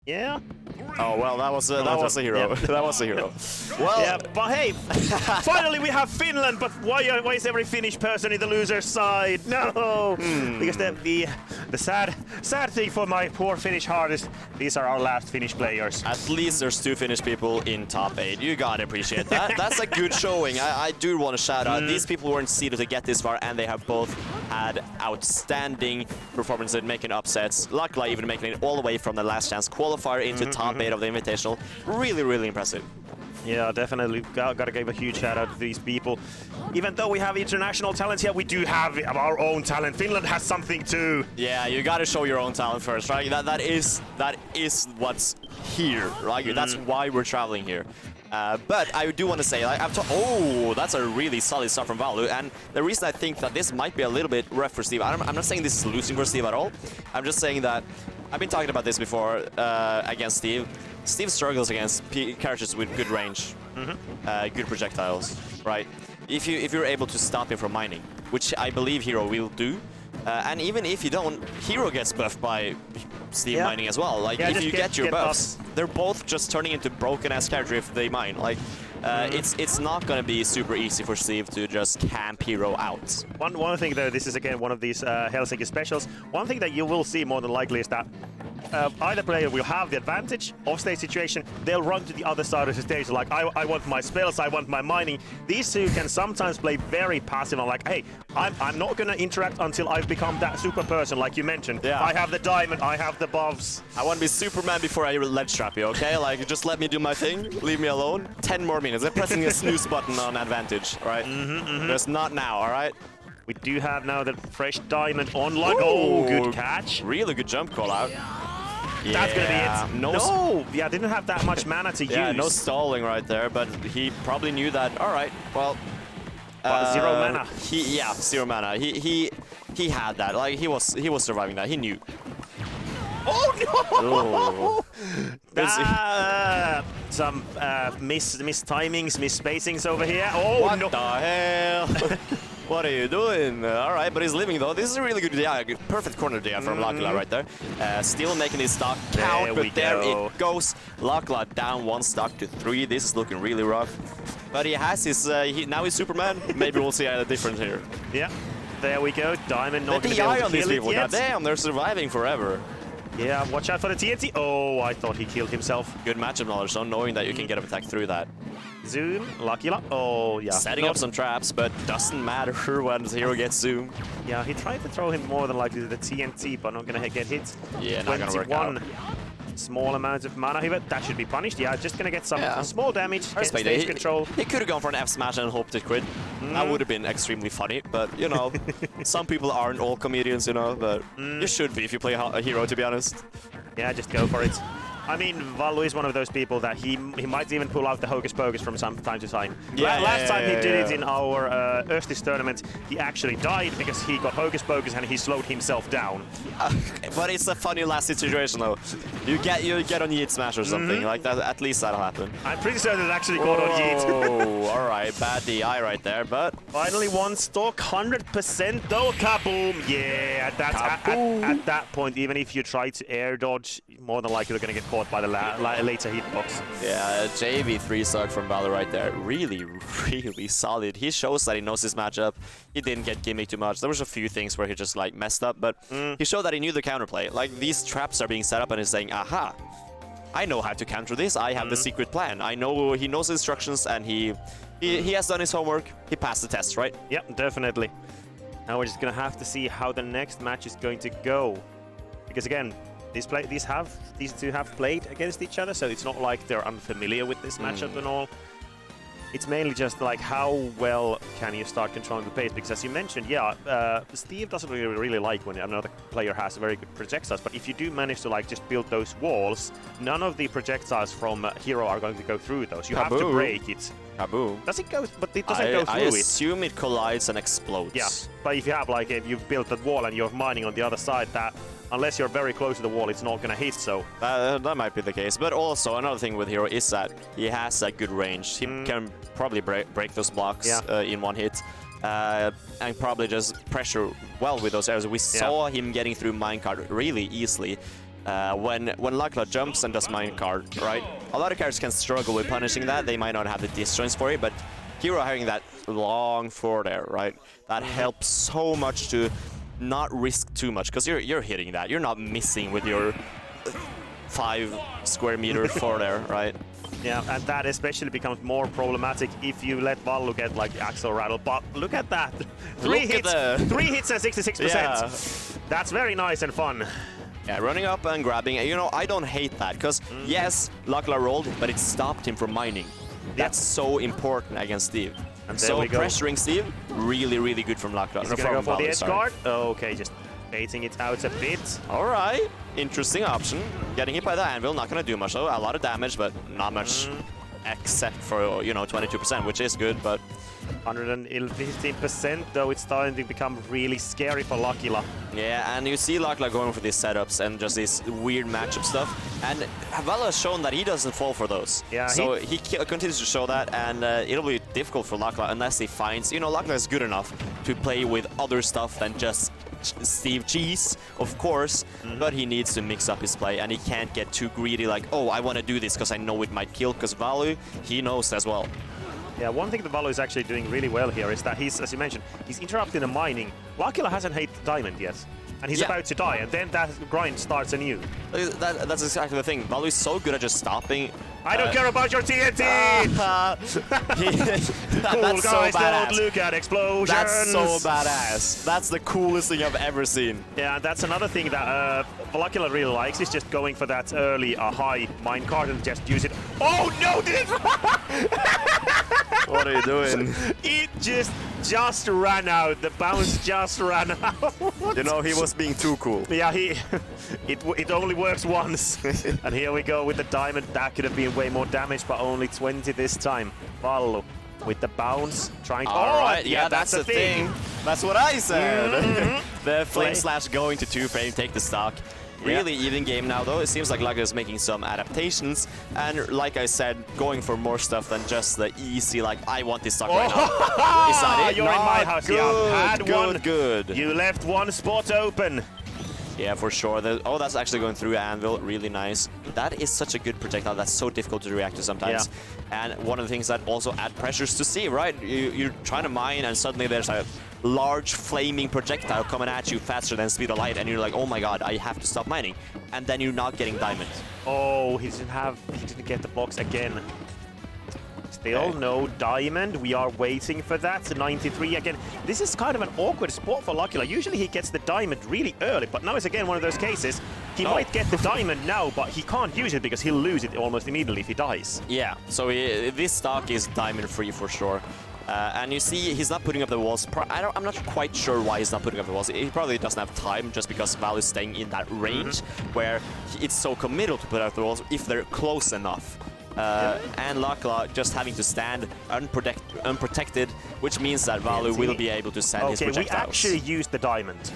Yeah. Oh well, that was a hero. Yeah. That was a hero. Well, Yeah, but hey, finally we have Finland. But why is every Finnish person in the loser side? No, because the sad thing for my poor Finnish heart is these are our last Finnish players. at least there's 2 Finnish people in top 8. You gotta appreciate that. That's a good showing. I do want to shout out. These people weren't seeded to get this far, and they have both had outstanding performances, making upsets. Lakila even making it all the way from the last chance qualifier into top 8 of the Invitational. Really, really impressive. Yeah, definitely. Gotta give a huge shout out to these people. Even though we have international talent here, we do have our own talent. Finland has something too. Yeah, you gotta show your own talent first, right? That is what's here, right? That's why we're traveling here. But I do want to say, like, oh, that's a really solid start from Vallu, and the reason I think that this might be a little bit rough for Steve, I'm not saying this is losing for Steve at all. I'm just saying that I've been talking about this before against Steve. Steve struggles against characters with good range, good projectiles, right? If you're able to stop him from mining, which I believe Hero will do, and even if you don't, Hero gets buffed by Steve mining as well. Like, if you get your buffs, they're both just turning into broken-ass character if they mine. Like, it's not gonna be super easy for Steve to just camp Hero out. One thing though, this is again one of these Helsinki specials. One thing that you will see more than likely is that either player will have the advantage of stage situation. They'll run to the other side of the stage like, I want my spells, I want my mining. These two can sometimes play very passive on like, hey, I'm not gonna interact until I've become that super person like you mentioned. Yeah. I have the diamond, I have the buffs. I want to be Superman before I ledge trap you, okay? Like, just let me do my thing, leave me alone. 10 more minutes. I'm pressing the snooze button on advantage, all right? Just not now, all right? We do have now the fresh diamond online. Oh, good catch. Really good jump call out. That's gonna be it. No! Yeah, didn't have that much mana to use. Yeah, no stalling right there, but he probably knew that. All right, well, 0 mana. Yeah, 0 mana. He had that. Like, he was surviving that. He knew. Oh no! Some mistimings, misspacings over here. Oh what no! The hell? What are you doing? All right, but he's living though. This is a really good idea. Perfect corner idea from Lakila right there. Still making his stock count, but there it goes. Lakila down 1 stock to 3. This is looking really rough. But he has his. Now he's Superman. Maybe we'll see a difference here. Yeah, there we go. Diamond not the gonna be able DI to on these kill it people. yet. God damn, they're surviving forever. Yeah, watch out for the TNT. Oh, I thought he killed himself. Good matchup knowledge, though, knowing that you can get an attack through that. Zoom, Lakila. Oh, yeah. Setting up some traps, but doesn't matter when Hero gets zoom. Yeah, he tried to throw him more than likely to the TNT, but not gonna get hit. Yeah, not gonna work out. Small amounts of mana here, but that should be punished. Yeah, just gonna get some small damage, get stage control. He could have gone for an F smash and hoped it crit. That would have been extremely funny, but you know, some people aren't all comedians, you know, but you should be if you play a hero, to be honest. Yeah, just go for it. I mean, Vallu is one of those people that he might even pull out the hocus pocus from time to time. Last time he did it in our Östis tournament, he actually died because he got hocus pocus and he slowed himself down. But it's a funny last situation though. You get on Yeet Smash or something like that. At least that'll happen. I'm pretty certain it actually got on Yeet. Oh, all right, bad DI right there, but finally 1 stock, 100% though. Kaboom! Yeah, at that point, even if you try to air dodge, more than likely you're gonna get caught by the later hitbox. Yeah, JV 3 stock from Vallu right there. Really, really solid. He shows that he knows his matchup. He didn't get gimmicked too much. There was a few things where he just like messed up, but he showed that he knew the counterplay. Like, these traps are being set up and he's saying, aha, I know how to counter this. I have the secret plan. I know he knows instructions and he has done his homework. He passed the test, right? Yep, definitely. Now we're just gonna have to see how the next match is going to go. Because again, these two have played against each other, so it's not like they're unfamiliar with this matchup and all. It's mainly just like how well can you start controlling the pace, because as you mentioned, Steve doesn't really like when another player has very good projectiles, but if you do manage to like just build those walls, none of the projectiles from Hero are going to go through those. You have to break it. Kaboom. Does it go? But it doesn't go through it. I assume it collides and explodes. Yeah, but if you have like, if you've built that wall and you're mining on the other side, that unless you're very close to the wall, it's not gonna hit, so... That might be the case, but also another thing with Hero is that he has a good range. He can probably break those blocks in 1 hit, and probably just pressure well with those areas. We saw him getting through minecart really easily. when Lakila jumps and does minecart, right? A lot of characters can struggle with punishing that. They might not have the disjoints for it, but Hero having that long forward air, right? That helps so much to not risk too much, because you're hitting that. You're not missing with your 5 square meter forward air, right? Yeah, and that especially becomes more problematic if you let Vallu get like Axel Rattle. But look at that. 3 hits and 66%. Yeah. That's very nice and fun. Yeah, running up and grabbing. You know, I don't hate that, because yes, Lakila rolled, but it stopped him from mining. That's so important against Steve. And so pressuring Steve, really, really good from Lakila. Is he gonna go for the edge guard? Okay, just baiting it out a bit. All right, interesting option. Getting hit by the anvil, not gonna do much though. A lot of damage, but not much except for, you know, 22%, which is good, but 115%, though it's starting to become really scary for Lakila. Yeah, and you see Lakila going for these setups and just this weird matchup stuff. And Vallu has shown that he doesn't fall for those. Yeah, so he continues to show that, and it'll be difficult for Lakila unless he finds, you know, Lakila is good enough to play with other stuff than just Steve Cheese, of course, but he needs to mix up his play, and he can't get too greedy like, oh, I want to do this because I know it might kill, because Vallu, he knows as well. Yeah, one thing that Vallu is actually doing really well here is that he's, as you mentioned, he's interrupting the mining. Lakila hasn't hit diamond yet, and he's about to die, and then that grind starts anew. That's exactly the thing. Vallu is so good at just stopping. I don't care about your TNT! That's guys, so badass. Don't look at explosions! That's so badass. That's the coolest thing I've ever seen. Yeah, that's another thing that Lakila really likes, is just going for that early high minecart and just use it. Oh no! Did it? What are you doing? It just ran out. The bounce just ran out. You know, he was being too cool. Yeah, it only works once. And here we go with the diamond. That could have been way more damage, but only 20 this time. Vallu with the bounce, trying to... All right, yeah, that's the thing. That's what I said. The flame slash going to 2-frame, take the stock. Really even game now, though. It seems like Lakila is making some adaptations, and like I said, going for more stuff than just the easy, like, I want this stock right now. Is that it? You're in my house. Good, good. You left one spot open. Yeah, for sure. Oh, that's actually going through anvil. Really nice. That is such a good projectile. That's so difficult to react to sometimes. Yeah. And one of the things that also add pressures to Steve, right? You're trying to mine, and suddenly there's a large flaming projectile coming at you faster than speed of light, and you're like, oh my god, I have to stop mining. And then you're not getting diamond. Oh, he didn't get the blocks again. Still no diamond. We are waiting for that. 93 again. This is kind of an awkward spot for Lakila. Usually he gets the diamond really early, but now it's again one of those cases. He might get the diamond now, but he can't use it because he'll lose it almost immediately if he dies. Yeah, so this stock is diamond free for sure. And you see, he's not putting up the walls. I'm not quite sure why he's not putting up the walls. He probably doesn't have time, just because Vallu is staying in that range where it's so committal to put up the walls if they're close enough. And Lakila just having to stand unprotected, which means that Vallu will be able to send his projectiles. We actually used the diamond.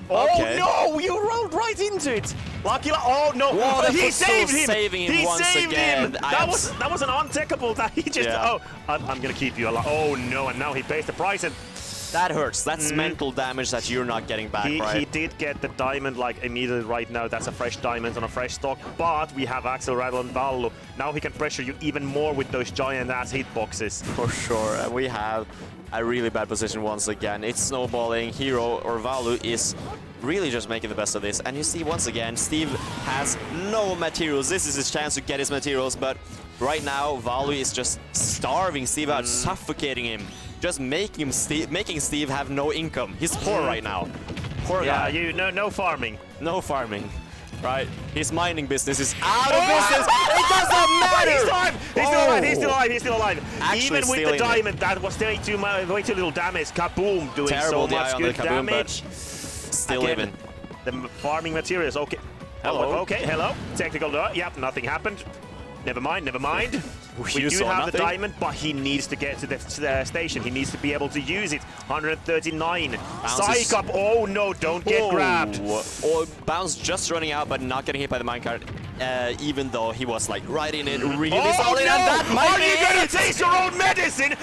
Okay. Oh no! You rolled right into it! Lakila, oh no! Whoa, he saved him! Saving him he once saved again. him! That was an untechable that he just... Yeah. Oh, I'm gonna keep you alive. Oh no, and now he pays the price, and... That hurts. That's mental damage that you're not getting back, right? He did get the diamond like immediately right now. That's a fresh diamond on a fresh stock. But we have Axel Rattle and Vallu. Now he can pressure you even more with those giant-ass hitboxes. For sure. And we have a really bad position once again. It's snowballing. Hero or Vallu is really just making the best of this. And you see, once again, Steve has no materials. This is his chance to get his materials. But right now, Vallu is just starving Steve out, suffocating him. Just making Steve have no income. He's poor right now. Poor guy. Yeah, no farming. No farming. Right? His mining business is out of business. It doesn't matter. He's alive. He's still alive. He's still alive. He's still alive. Actually, even with the diamond, that was way too little damage. Kaboom! Doing terrible so much good kaboom, damage. Still living. The farming materials. Okay. Hello. Okay. Hello. Technical. Yep. Nothing happened. Never mind. Never mind. We do have the diamond, but he needs to get to the station. He needs to be able to use it. 139. Psych up. Oh no! Don't get grabbed. Oh, Bounce just running out, but not getting hit by the minecart. even though he was like right in it, really Oh solid, and that no! might Are be you gonna it! taste your own medicine?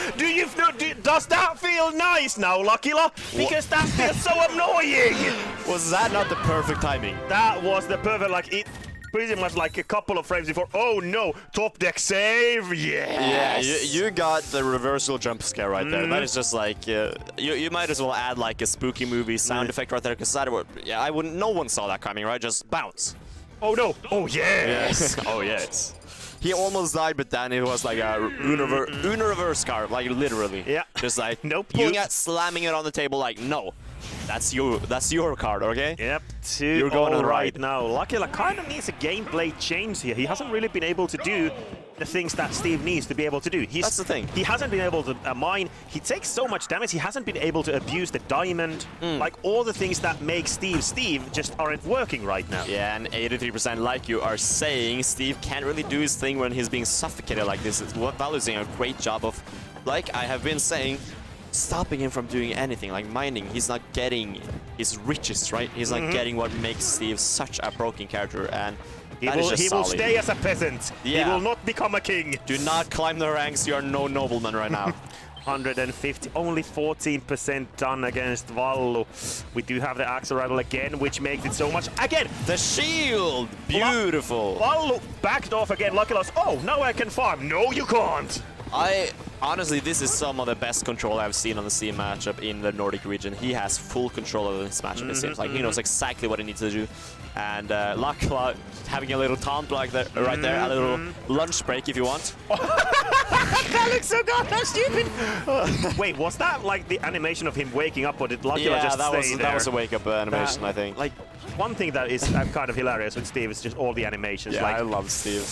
Does that feel nice now, Lakila? Because that feels so annoying. Was that not the perfect timing? That was the perfect, like it. Pretty much like a couple of frames before. Oh no! Top deck save! Yes! Yeah, you got the reversal jump scare right there. That is just like you might as well add like a spooky movie sound effect right there, because that would, I wouldn't. No one saw that coming, right? Just bounce. Oh no! Oh yes! Oh yes. He almost died, but then it was like a universe card, like literally. Yeah. Just like Nope. slamming it on the table, like no. That's your card, okay? Yep, You're going all right. now. Lakila kind of needs a gameplay change here. He hasn't really been able to do the things that Steve needs to be able to do. That's the thing. He hasn't been able to mine. He takes so much damage. He hasn't been able to abuse the diamond. Like all the things that make Steve just aren't working right now. Yeah, and 83%, like you are saying, Steve can't really do his thing when he's being suffocated like this. It's what ValluHero's doing a great job of, like I have been saying, stopping him from doing anything, like mining. He's not getting his riches, right? He's not getting what makes Steve such a broken character, and He will stay as a peasant. Yeah. He will not become a king. Do not climb the ranks. You are no nobleman right now. 150, only 14% done against Vallu. We do have the Axel Rattle again, which makes it so much. Again, The shield! Beautiful! Vallu backed off again. LakilaSteve. Oh, now I can farm. No, you can't. Honestly, this is some of the best control I've seen on the Steam matchup in the Nordic region. He has full control of this matchup, it seems like. He knows exactly what he needs to do. And Lakila having a little taunt like that, right there, a little lunch break if you want. That looks so goddamn stupid. Wait, was that like the animation of him waking up, or did Lakila just stay there? That was a wake-up animation, I think. Like, one thing that is kind of hilarious with Steve is just all the animations. Yeah, like, I love Steve.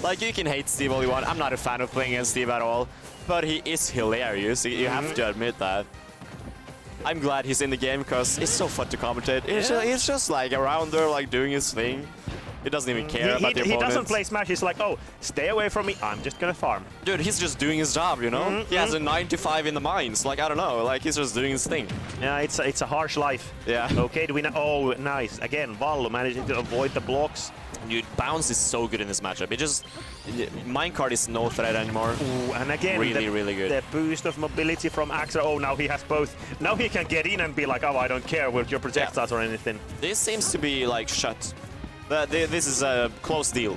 Like, you can hate Steve all you want. I'm not a fan of playing against Steve at all, but he is hilarious. You have to admit that. I'm glad he's in the game because it's so fun to commentate. He's just like around there, like doing his thing. He doesn't even care about the opponents. He doesn't play Smash. He's like, oh, stay away from me. I'm just gonna farm. Dude, he's just doing his job, you know? He has a 95 in the mines. Like, I don't know. Like, he's just doing his thing. Yeah, it's a harsh life. Yeah. Okay, do we know? Oh, nice. Again, Vallu managing to avoid the blocks. Dude, bounce is so good in this matchup. It just... Minecart is no threat anymore. Ooh, and again, really good. The boost of mobility from Axel. Oh, now he has both. Now he can get in and be like, oh, I don't care with your projectiles or anything. This seems to be, like, shut. This is a close deal.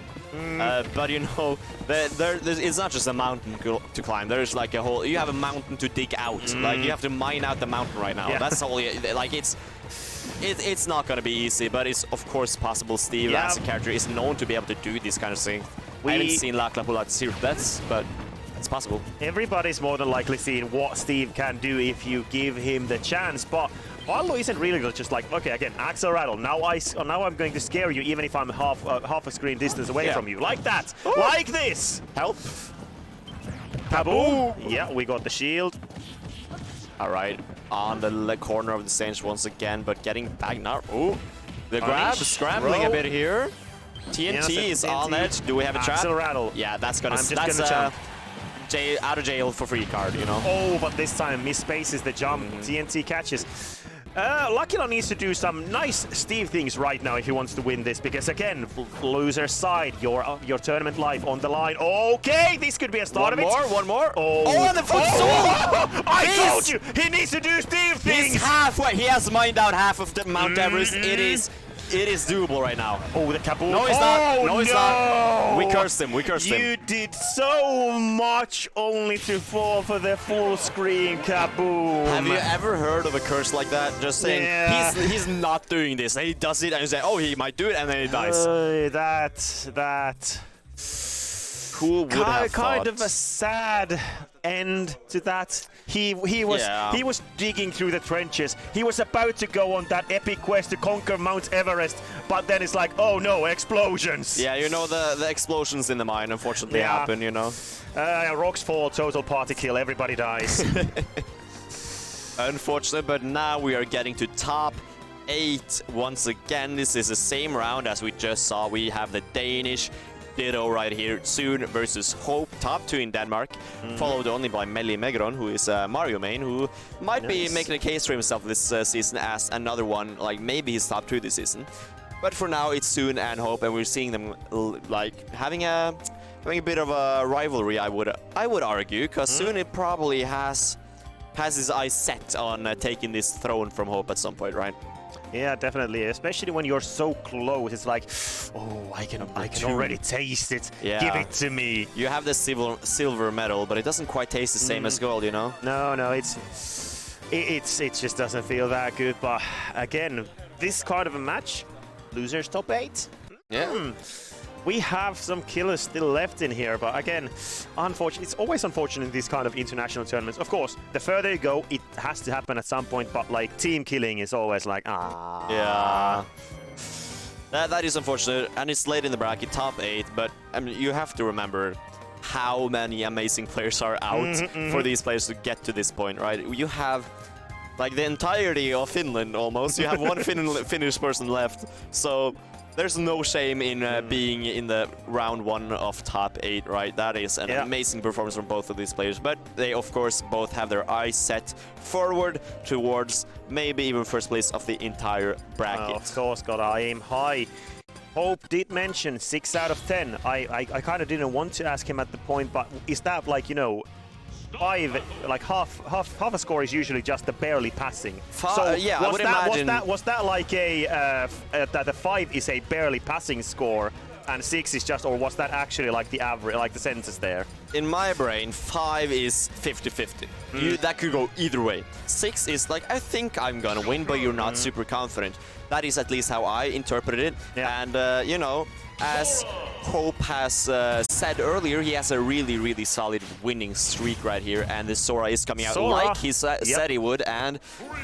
But you know, it's not just a mountain to climb. There's like a whole... You have a mountain to dig out. Like, you have to mine out the mountain right now. Yeah. That's all. Like, it's not gonna be easy, but it's of course possible. Steve, as a character, is known to be able to do this kind of thing. I haven't seen Lakila pull out serious bets, but it's possible. Everybody's more than likely seeing what Steve can do if you give him the chance, but Vallu isn't really just like, okay, again, Axel Rattle. Now I'm going to scare you, even if I'm half a screen distance away from you, like that, like this. Help! Kaboom! Yeah, we got the shield. All right, on the corner of the stage once again, but getting back now. Ooh, the grab, scrambling a bit here. TNT is on it. Do we have a trap? Axel Rattle. Yeah, that's gonna. That's jump. Out of jail for free card, you know. Oh, but this time misspaces the jump. TNT catches. Lakila needs to do some nice Steve things right now if he wants to win this, because again, loser side, your tournament life on the line. Okay, this could be a start of it. One more. Oh, and the footstool! I told you, he needs to do Steve things. He's halfway. He has mined out half of the Mount Everest. It is doable right now. Oh, the kaboom. No, it's not. No, it's not. We cursed him. You did so much only to fall for the full screen kaboom. Have you ever heard of a curse like that? Just saying, he's not doing this. And he does it, and you say, oh, he might do it, and then he dies. That. Who would have kind thought? of a sad end to that. He was digging through the trenches. He was about to go on that epic quest to conquer Mount Everest, but then it's like, oh no, explosions. Yeah, you know, the explosions in the mine unfortunately happen, you know. Rocks fall, total party kill, everybody dies. Unfortunate, but now we are getting to top 8 once again. This is the same round as we just saw. We have the Danish Ditto right here, Soon versus Hope, top 2 in Denmark, followed only by Melly Megron, who is Mario main, who might be making a case for himself this season as another one, like maybe he's top 2 this season. But for now, it's Soon and Hope, and we're seeing them like having a bit of a rivalry. I would argue, because Soon it probably has his eyes set on taking this throne from Hope at some point, right? Yeah, definitely. Especially when you're so close, it's like, oh, I can already taste it. Yeah. Give it to me. You have the silver medal, but it doesn't quite taste the same as gold, you know? No, it just doesn't feel that good. But again, this kind of a match, losers top 8. Yeah. We have some killers still left in here, but again, unfortunately, it's always unfortunate in these kind of international tournaments. Of course, the further you go, it has to happen at some point, but like team killing is always like, ah. Yeah. That is unfortunate, and it's late in the bracket, top 8, but I mean, you have to remember how many amazing players are out for these players to get to this point, right? You have like the entirety of Finland almost. You have one Finnish person left, so there's no shame in being in the round 1 of top 8, right? That is an amazing performance from both of these players, but they of course both have their eyes set forward towards maybe even first place of the entire bracket. Of course, gotta aim high. Hope did mention 6 out of 10. I kind of didn't want to ask him at the point, but is that like, you know, 5, like half a score is usually just the barely passing. So yeah, I would imagine. Was that like that the 5 is a barely passing score and 6 is just, or was that actually like the average, like the census there? In my brain, 5 is 50-50. That could go either way. 6 is like, I think I'm gonna win, but you're not super confident. That is at least how I interpret it. Yeah. And you know, as Hope has said earlier, he has a really solid winning streak right here, and the Sora is coming out like he said he would, and